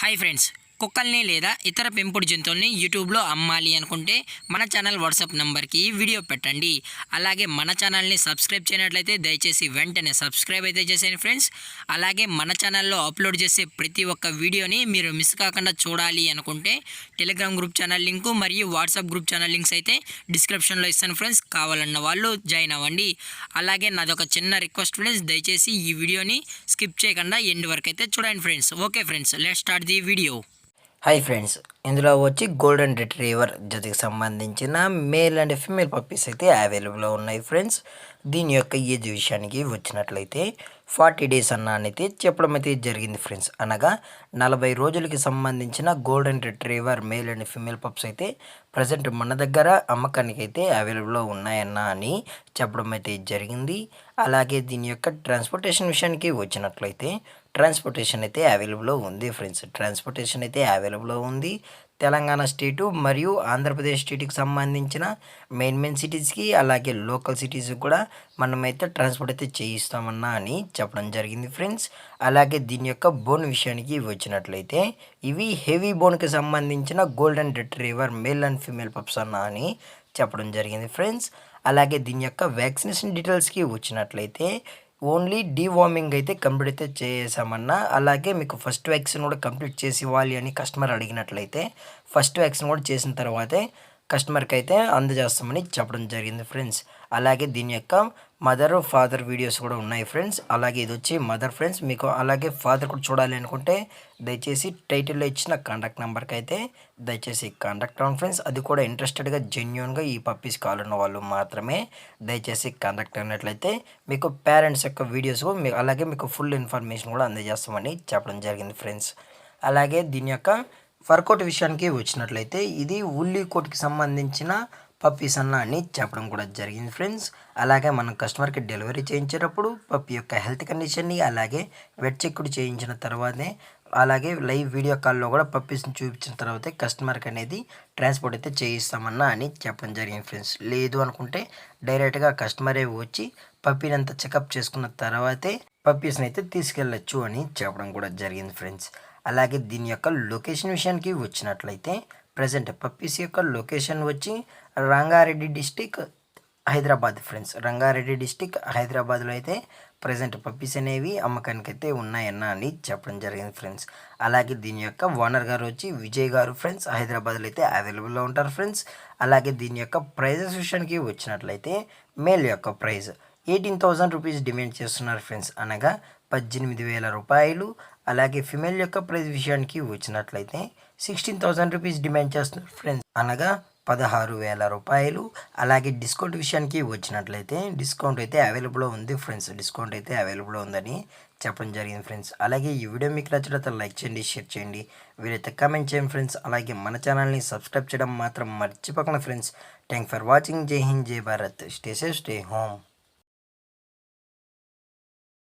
Hi friends, కుక్కల్ని లేదా ఇతర పెంపుడు జంతువుల్ని యూట్యూబ్లో అమ్మాలి అనుకుంటే మన ఛానల్ వాట్సాప్ నెంబర్కి వీడియో పెట్టండి. అలాగే మన ఛానల్ని సబ్స్క్రైబ్ చేయనట్లయితే దయచేసి వెంటనే సబ్స్క్రైబ్ అయితే చేసేయండి ఫ్రెండ్స్. అలాగే మన ఛానల్లో అప్లోడ్ చేసే ప్రతి ఒక్క వీడియోని మీరు మిస్ కాకుండా చూడాలి అనుకుంటే టెలిగ్రామ్ గ్రూప్ ఛానల్ లింకు మరియు వాట్సాప్ గ్రూప్ ఛానల్ లింక్స్ అయితే డిస్క్రిప్షన్లో ఇస్తాను ఫ్రెండ్స్. కావాలన్న వాళ్ళు జాయిన్ అవ్వండి. అలాగే నాదొక చిన్న రిక్వెస్ట్ ఫ్రెండ్స్, దయచేసి ఈ వీడియోని స్కిప్ చేయకుండా ఎండ్ వరకు అయితే చూడండి friends. Okay friends, let's start the video. Hi friends, ఇందులో వచ్చి గోల్డెన్ రిట్రీవర్ జతకి సంబంధించిన మేల్ అండ్ ఫీమేల్ పప్పీస్ అయితే అవైలబుల్లో ఉన్నాయి ఫ్రెండ్స్. దీని యొక్క ఏజ్ విషయానికి వచ్చినట్లయితే 40 డేస్ అయితే చెప్పడం అయితే జరిగింది ఫ్రెండ్స్. అనగా 40 రోజులకి సంబంధించిన golden retriever male and female pups అయితే ప్రజెంట్ మన దగ్గర అమ్మకానికి అయితే అవైలబుల్లో అని చెప్పడం అయితే జరిగింది. అలాగే దీని యొక్క ట్రాన్స్పోర్టేషన్ విషయానికి వచ్చినట్లయితే ట్రాన్స్పోర్టేషన్ అయితే అవైలబుల్లో ఉంది ఫ్రెండ్స్. ట్రాన్స్పోర్టేషన్ అయితే అవైలబుల్లో ఉంది. తెలంగాణ స్టేటు మరియు ఆంధ్రప్రదేశ్ స్టేట్కి సంబంధించిన మెయిన్ సిటీస్కి అలాగే లోకల్ సిటీస్కి కూడా మనమైతే ట్రాన్స్పోర్ట్ అయితే చేయిస్తామన్నా అని చెప్పడం జరిగింది ఫ్రెండ్స్. అలాగే దీని యొక్క బోన్ విషయానికి వచ్చినట్లయితే ఇవి హెవీ బోన్కి సంబంధించిన golden retriever male and female pups అని చెప్పడం జరిగింది ఫ్రెండ్స్. అలాగే దీని యొక్క వ్యాక్సినేషన్ డీటెయిల్స్కి వచ్చినట్లయితే ఓన్లీ డీవార్మింగ్ అయితే కంప్లీట్ అయితే చేసామన్నా, అలాగే మీకు ఫస్ట్ వ్యాక్సిన్ కూడా కంప్లీట్ చేసి ఇవ్వాలి అని కస్టమర్ అడిగినట్లయితే ఫస్ట్ వ్యాక్సిన్ కూడా చేసిన తర్వాతే కస్టమర్కి అయితే అందజేస్తామని చెప్పడం జరిగింది ఫ్రెండ్స్. అలాగే దీని యొక్క మదర్ ఫాదర్ వీడియోస్ కూడా ఉన్నాయి ఫ్రెండ్స్. అలాగే ఇది వచ్చి మదర్ ఫ్రెండ్స్. మీకు అలాగే ఫాదర్ కూడా చూడాలి అనుకుంటే దయచేసి టైటిల్లో ఇచ్చిన కాంటాక్ట్ నెంబర్కి అయితే దయచేసి కాంటాక్ట్ అవ్వండి ఫ్రెండ్స్. అది కూడా ఇంట్రెస్టెడ్గా జెన్యున్గా ఈ పప్పీస్ కావాలన్న వాళ్ళు మాత్రమే దయచేసి కాంటాక్ట్ అయినట్లయితే మీకు పేరెంట్స్ యొక్క వీడియోస్ మీకు అలాగే మీకు ఫుల్ ఇన్ఫర్మేషన్ కూడా అందజేస్తామని చెప్పడం జరిగింది ఫ్రెండ్స్. అలాగే దీని యొక్క వర్కౌట్ విషయానికి వచ్చినట్లయితే ఇది ఉల్లి కోట్కి సంబంధించిన పప్పీస్ అని చెప్పడం కూడా జరిగింది ఫ్రెండ్స్. అలాగే మనం కస్టమర్కి డెలివరీ చేయించేటప్పుడు పప్పీ యొక్క హెల్త్ కండిషన్ని అలాగే వెట్ చెక్ చేయించిన తర్వాతే అలాగే లైవ్ వీడియో కాల్లో కూడా పప్పీస్ని చూపించిన తర్వాతే కస్టమర్కి అనేది ట్రాన్స్పోర్ట్ అయితే చేయిస్తామన్నా అని చెప్పడం జరిగింది ఫ్రెండ్స్. లేదు అనుకుంటే డైరెక్ట్గా కస్టమరే వచ్చి పప్పీని అంతా చెకప్ చేసుకున్న తర్వాతే పప్పీస్ని అయితే తీసుకెళ్ళచ్చు అని చెప్పడం కూడా జరిగింది ఫ్రెండ్స్. అలాగే దీని యొక్క లొకేషన్ విషయానికి వచ్చినట్లయితే ప్రజెంట్ పప్పీస్ యొక్క లొకేషన్ వచ్చి Rangareddy district Hyderabad friends. Rangareddy district హైదరాబాద్లో అయితే ప్రజెంట్ పప్పీస్ అనేవి అమ్మకానికి అయితే అని చెప్పడం జరిగింది ఫ్రెండ్స్. అలాగే దీని యొక్క ఓనర్ గారు వచ్చి విజయ్ గారు ఫ్రెండ్స్. హైదరాబాద్లో అయితే అవైలబుల్లో ఉంటారు ఫ్రెండ్స్. అలాగే దీని యొక్క ప్రైజెస్ విషయానికి వచ్చినట్లయితే మేల్ యొక్క ప్రైజ్ 18,000 రూపీస్ డిమాండ్ చేస్తున్నారు ఫ్రెండ్స్, అనగా 18,000 రూపాయలు. అలాగే ఫిమేల్ యొక్క ప్రైజ్ విషయానికి వచ్చినట్లయితే 16,000 రూపీస్ డిమాండ్ చేస్తున్నారు ఫ్రెండ్స్, అనగా 16,000 రూపాయలు. అలాగే డిస్కౌంట్ విషయానికి వచ్చినట్లయితే డిస్కౌంట్ అయితే అవైలబుల్లో ఉంది ఫ్రెండ్స్. డిస్కౌంట్ అయితే అవైలబుల్లో ఉందని చెప్పడం జరిగింది ఫ్రెండ్స్. అలాగే ఈ వీడియో మీకు నచ్చినట్లయితే లైక్ చేయండి, షేర్ చేయండి, వీలైతే కామెంట్ చేయండి ఫ్రెండ్స్. అలాగే మన ఛానల్ని సబ్స్క్రైబ్ చేయడం మాత్రం మర్చిపోకండి ఫ్రెండ్స్. Thank for watching. జై హింద్, జై Bharat. Stay safe, stay home.